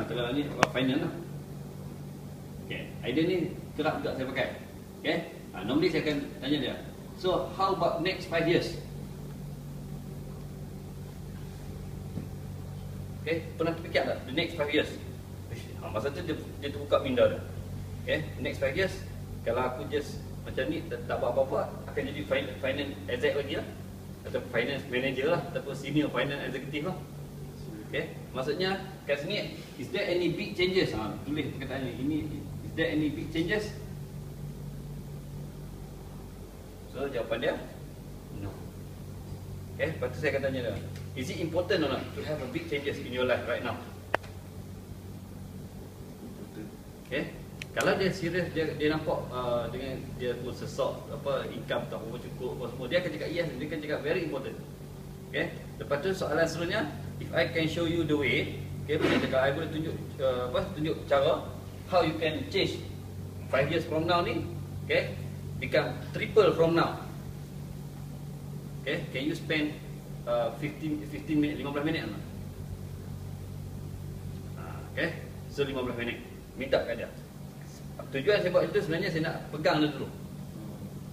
Kalau ni final lah. Okay. Idea ni kerap juga saya pakai. Okay. Normally saya akan tanya dia. So how about next 5 years? Okay. Pernah terfikir tak the next 5 years? Masa tu dia terbuka minda dah. Okay. Next 5 years, kalau aku just macam ni tak buat apa-apa, akan jadi finance exec lagi lah, atau finance manager lah, ataupun senior finance executive lah. Okay. Maksudnya kat sini, is there any big changes? Tulis perkataannya ini, is there any big changes? So jawapan dia no. Okay. Lepas tu saya akan tanya dia, is it important or not to have a big changes in your life right now? Okay. Kalau dia serius, dia nampak dengan dia pun sesak income tak berapa cukup apa semua, dia akan cakap yes, dia akan cakap very important. Okay. Lepas tu soalan seterusnya, if I can show you the way, okay, kalau I boleh tunjuk cara how you can change 5 years from now ni, okay, become triple from now. Okay, can you spend 15 minit, 15 minit lah. Okay, so 15 minit minta kat dia. Tujuan saya buat itu sebenarnya saya nak pegang dia dulu.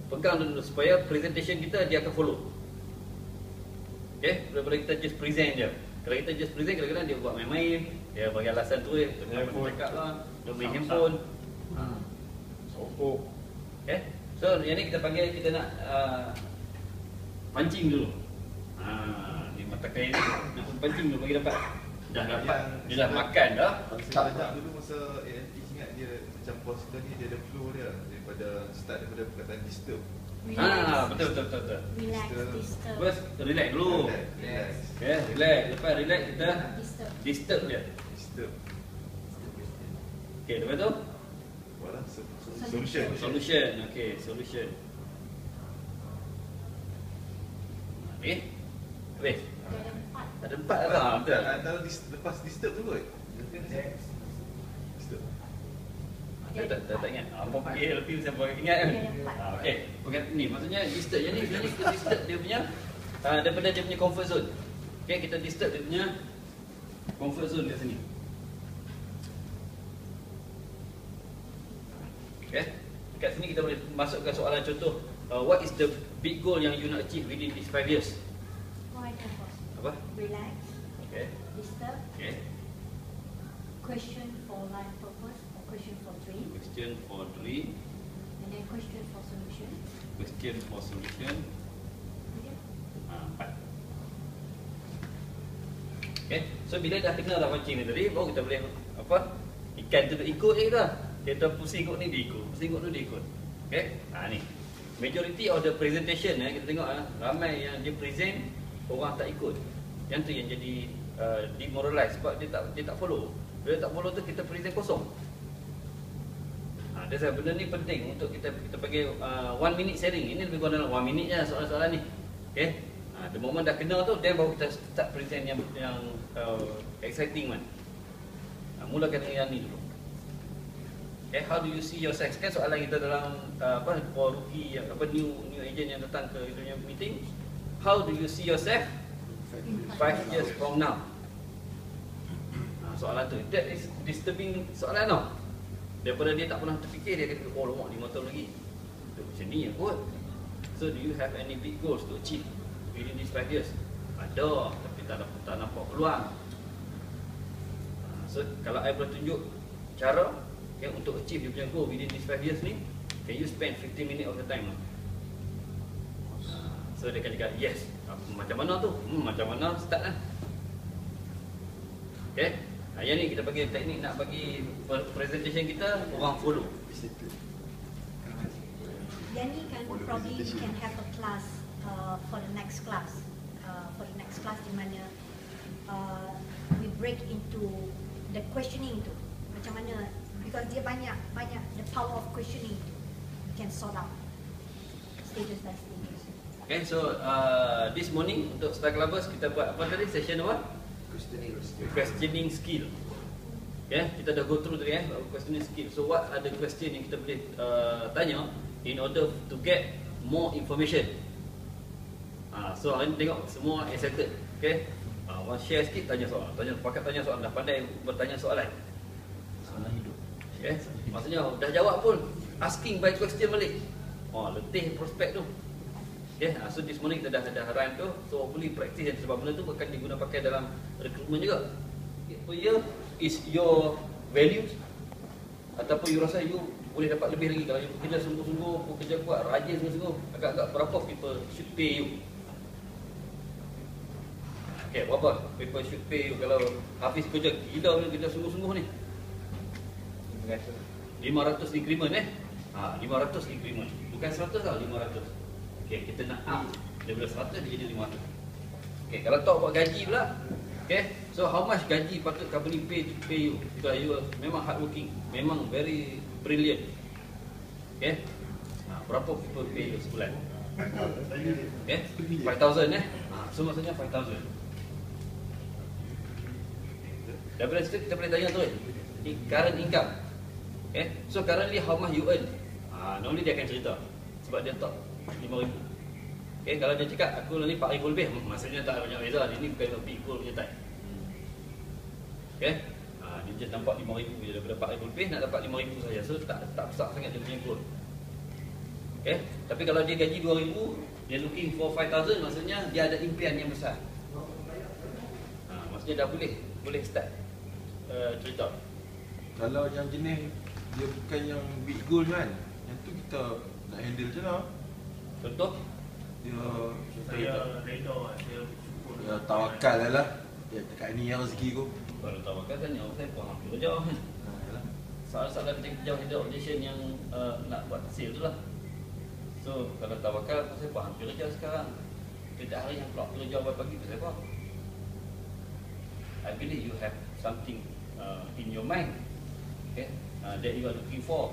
Pegang dia dulu supaya presentation kita dia akan follow. Okay, daripada kita just present je. Kalau kita just present, kadang-kadang dia buat main-main, dia bagi alasan tu cakap lah, dia beli handphone, sokok. Okay, so yang ni kita panggil, kita nak pancing dulu. Ni mata kain ni nak pancing dulu bagi dapat. Dah dapat, dia dah makan dah. Saya belajar dulu masa ANT, ingat dia macam pos kita ni, dia ada flow dia daripada start daripada perkataan disturb. Betul. Relax, disturb. First, relax dulu. Relax. Okay, relax. Lepas relax kita disturb dia. Disturb. Okay, lepas tu Buatlah solution. solution. Okay, solution. Okay, habis. Ada 4 lah. Betul. Antara lepas disturb tu kot. Disturb. Saya tak ingat. Apa panggil lebih saya boleh ingat kan. Okey, perkataan ni maksudnya disturb. Yang ni sebenarnya kita disturb dia punya daripada dia punya comfort zone. Okey, kita disturb dia punya comfort zone kat sini. Okey. Dekat sini kita boleh masukkan soalan contoh, what is the big goal yang you nak achieve within these 5 years? Apa? Relax. Okey. Disturb. Okey. Question for life purpose or question for dream. Question for dream, And then question for solution. question for solution. 4. Okay, so bila dah kenal dah pancing ni tadi, baru kita boleh ikan tu ikut je kita. Kita pusing ikut ni dia ikut, pusing ikut tu dia ikut. Okay, ni majority of the presentation kita tengok ramai yang dia present orang tak ikut. Yang tu yang jadi demoralize sebab dia tak follow. Bila tak follow tu kita present kosong. That's why benda ni penting untuk kita panggil 1 minute sharing. Ini lebih kurang dalam 1 minit je soalan-soalan ni. Okay. The moment dah kenal tu, then baru kita start present yang exciting man. Mulakan dengan yang ni dulu. Okay, how do you see yourself? Kan soalan kita dalam for rookie new agent yang datang ke itu punya meeting. How do you see yourself 5 years from now? Soalan tu, that is disturbing soalan tau. Daripada dia tak pernah terfikir, dia kata, oh lemak 5 tahun lagi macam ni yang kot. So do you have any big goals to achieve within these 5 years? Ada, tapi tak nampak peluang. So kalau I boleh tunjuk cara untuk achieve dia punya goal within these 5 years ni, can you spend 15 minutes of the time? So dia akan cakap, yes. Macam mana tu? Macam mana? Start lah. Okay. Yang ni kita bagi teknik nak bagi presentation kita orang follow. Yang ni kan probably we can have a class for the next class. Di mana we break into the questioning tu. Macam mana, because dia banyak the power of questioning we can sort out stages by stages. Okay, so this morning untuk Star Clubbers kita buat apa tadi? Session apa? Questioning skill. Okay, kita dah go through tadi questioning skill. So what are the question yang kita boleh tanya in order to get more information? So hari ni tengok semua excited. Okay, Orang share sikit, tanya soalan. Pakai tanya soalan, dah pandai bertanya soalan. Soalan hidup. Maksudnya dah jawab pun, asking by question balik. Letih prospek tu. So this morning kita dah run tu. So hopefully practice, sebab benda tu akan diguna pakai dalam recruitment juga. Is your values, ataupun you rasa you boleh dapat lebih lagi. Kalau you bekerja sungguh-sungguh, bekerja kuat, rajin sungguh-sungguh, agak-agak berapa people should pay you? Berapa people should pay you kalau Hafiz kerja gila, kerja sungguh-sungguh ni? 500 increment 500 increment. Bukan 100 tau, 500. Kita nak up daripada 100 dia jadi 500. Kalau talk about gaji pula. So how much gaji patut company pay you? Because you memang hardworking, memang very brilliant. Berapa people pay you sebulan? 5,000 So maksudnya 5,000. Daripada situ kita boleh tanya tu current income. So currently how much you earn? Normally dia akan cerita, sebab dia top 5,000. Kalau dia cakap aku ni 4,000 lebih, maksudnya tak banyak beza. Dia ni bukan equal punya type. Dia just nampak 5,000 je, daripada 4,000 lebih nak dapat 5,000 saja. So tak besar sangat dia punya goal. Tapi kalau dia gaji 2,000, dia looking for 5,000, maksudnya dia ada impian yang besar. Maksudnya dah boleh start cerita. Kalau yang jenis dia bukan yang big goal kan, yang tu kita nak handle macam mana? Contoh? Dia tawakal lah. Dia dekat ni yang rezeki tu. Kalau tawakal tanya, saya pun hampir kerja. Soalan-soalan kerja audition yang nak buat sale tu lah. So kalau tawakal, saya pun hampir kerja sekarang. Setiap hari yang keluar kerja awal pagi tu saya faham. I believe you have something in your mind, that you are looking for.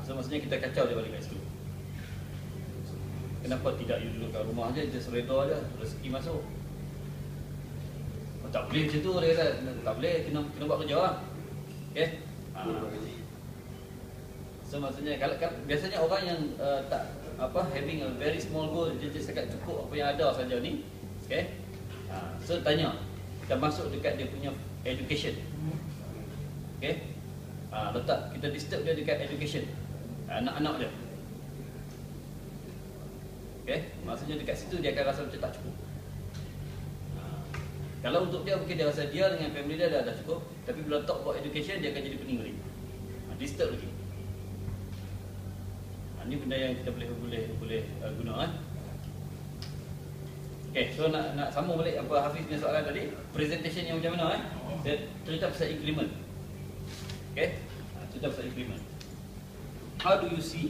So maksudnya kita kacau dia balik kat situ. Kenapa tidak you duduk kat rumah je, just redha je, rezeki masuk? Tak boleh macam tu, dia kata. Tak boleh, kena buat kerja lah. So maksudnya kalau biasanya orang yang tak having a very small goal, dia just cakap cukup apa yang ada saja ni. So tanya, kita masuk dekat dia punya education. Letak, kita disturb dia dekat education anak-anak dia. Maksudnya dekat situ dia akan rasa macam tak cukup. Kalau untuk dia mungkin dia rasa dia dengan family dia dah cukup, tapi bila talk about education dia akan jadi pening balik. Disturb lagi. Ini benda yang kita boleh guna. So nak sambung balik apa Hafiz punya soalan tadi, presentation yang macam mana Saya cerita pasal increment. Cerita pasal increment. How do you see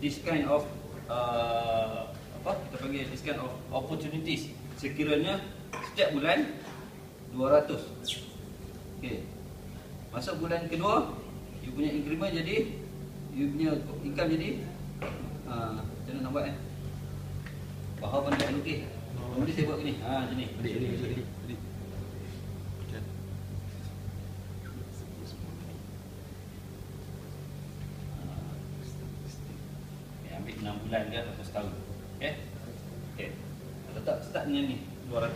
this kind of kita panggil this kind of opportunities? Sekiranya setiap bulan 200. Masuk bulan kedua, you punya increment jadi, you punya income jadi macam mana nak buat Bahawa benda yang okey. Kemudian saya buat gini. Macam ni. Adik. Ambil 6 bulan ke atau setahun. Letak start dengan ni 200.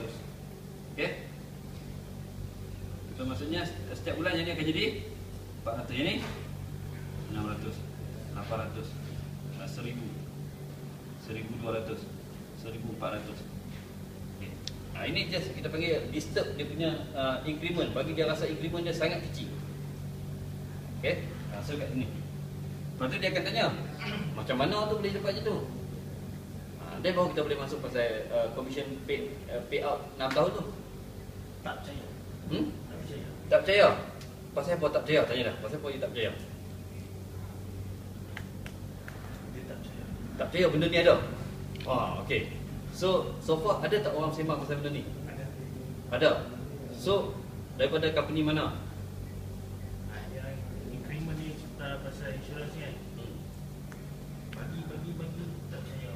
So maksudnya setiap bulan yang ni akan jadi 400, yang ni 600, 800, 1000, 1200, 1400. Ini just kita panggil disturb dia punya increment, bagi dia rasa increment dia sangat kecil. So kat sini. Lepas tu dia akan tanya, macam mana tu boleh dapat macam tu? Then baru kita boleh masuk pasal commission payout 6 tahun tu. Tak percaya. Tak percaya? Pasal apa tak percaya? Tanya dah. Pasal apa you tak percaya? Dia tak percaya. Tak percaya benda ni ada? Okay. So far ada tak orang sembang pasal benda ni? Ada. So daripada company mana? Yang increment ni pasal insurans ni kan. Bagi tak percaya.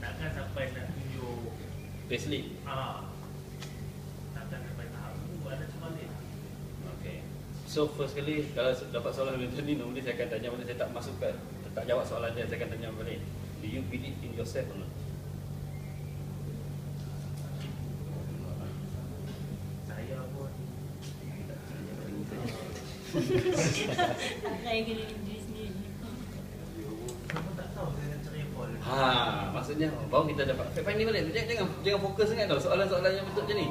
Takkan sampai nak tunjuk Payslip. Takkan sampai tahap tu, ada sebalik. Okay. So first kali kalau dapat soalan macam ni, normally saya akan tanya balik, saya tak masuk ke, tak jawab soalan dia, saya akan tanya balik. Do you believe in yourself or not? Saya pun Saya kena diri sendiri. saya pun tak tahu saya nak cari Paul. Maksudnya baru kita dapat fact finding balik. Jangan fokus sangat tau soalan-soalan yang betul macam ni.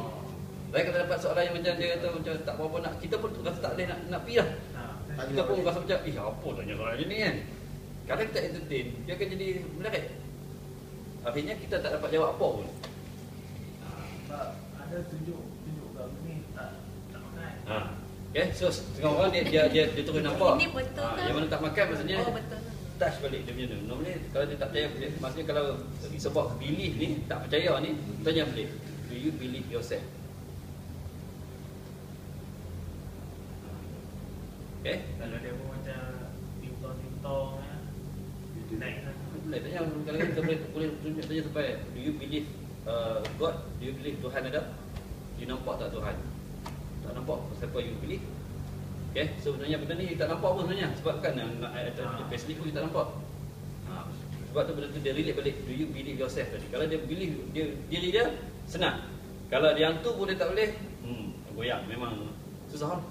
Lain kalau dapat soalan yang macam dia kata macam tak berapa nak, kita pun rasa tak boleh nak pergi dah. Kita pun rasa macam, apa tanya soalan macam ni kan. Kalau kita entertain, dia akan jadi menarik. Akhirnya kita tak dapat jawab apa pun. Sebab ada tunjuk kat ni tak makan. Okay, so setengah orang dia terus nampak. Ini betul ke? Yang mana tak makan maksudnya Oh, betul. touch balik dia punya tu. Normally kalau dia tak percaya, maksudnya kalau sebab belief ni, tak percaya ni, tanya balik. Do you believe yourself? Okay? Kalau dia pun macam tintong naik lah. Boleh tanya, kadang-kadang kita boleh tunjuk tanya sampai, do you believe God? Do you believe Tuhan ada? You nampak tak Tuhan? Tak nampak, siapa you believe? Okay, so sebenarnya benda ni tak nampak pun sebenarnya. Sebab kan basically pun kita tak nampak. Sebab tu benda tu dia relate balik, do you believe yourself tadi. Kalau dia believe diri dia, senang. Kalau dia hantu pun dia tak boleh, goyang, memang susah.